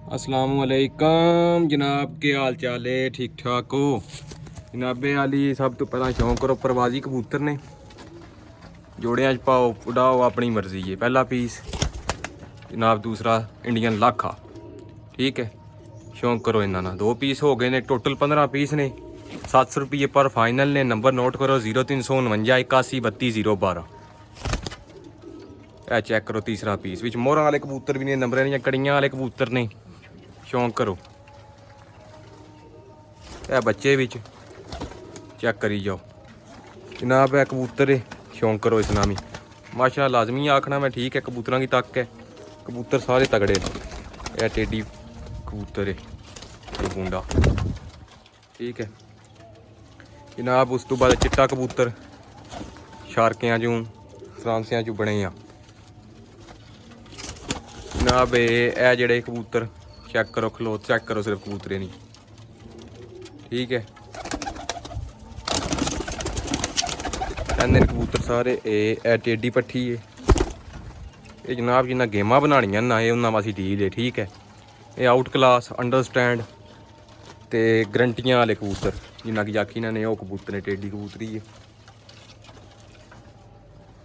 असलामुअलैकुम जनाब, के हाल चाल है? ठीक ठाक हो जनाबे? आली सब तो पहला शौक करो परवाजी कबूतर ने जोड़ियां च पाओ उड़ाओ अपनी मर्जी है। पहला पीस जनाब, दूसरा इंडियन लाखा। ठीक है, शौक करो इन्होंने। 2 पीस हो गए ने, टोटल 15 पीस ने। 700 रुपये पर फाइनल ने। नंबर नोट करो 0349 81 32 012। ए चेक करो तीसरा पीस। विच मोहर वाले कबूतर भी ने, नंबर दियां कड़ियां वाले कबूतर ने। शौक करो। ए बच्चे विच चेक करी जाओ जनाब। है कबूतर है, शौक करो इस नामी। माशा लाजमी आखना मैं, ठीक है। कबूतरों की तक है, कबूतर सारे तगड़े। यह टेडी कबूतर है, ये गुंडा। ठीक है जनाब। उस तो बाद चिट्टा कबूतर शारकियां चू फ्रांसियां चू बने आ जनाब। ये जड़े कबूतर चेक करो, खलोत चेक करो सिर्फ कबूतरे नहीं। ठीक है, इन्ने कबूतर सारे। ए टेडी पट्ठी है ये जनाब। जिन्ना गेमां बनानियां ना ये उन्ना वासी डील है। ठीक है, ये आउट क्लास अंडरस्टैंड ते गरंटियां वाले कबूतर जिन्ना की आखी इन्होंने वो कबूतर ने। टेडी कबूतरी है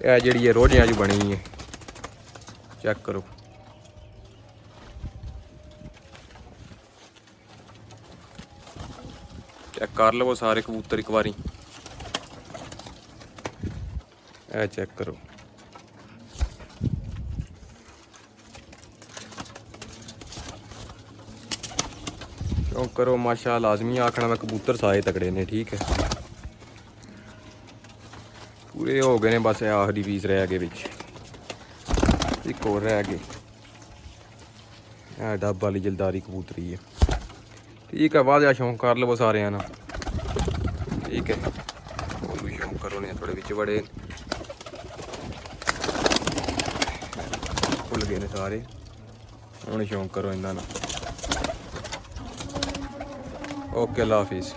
यह जी है, रोज़ियां च बनी है। चेक करो। चेक कर लो सारे कबूतर एक बारी। ए चेक करो। शौक करो माशा लाजमी आखना मैं, कबूतर सारे तगड़े ने। ठीक है, पूरे हो गए ने। बस आखिरी पीस रह गए बिच, एक और रह गए। डब वाली जलदारी कबूतरी है। ठीक है, वादा शौक कर लो सारे ना। ठीक है, और भी शौक करो ने। थोड़े बिच बड़े भुल गए ने सारे, हूँ शौक करो इन्होंने। ओके, अल्लाह हाफिज़।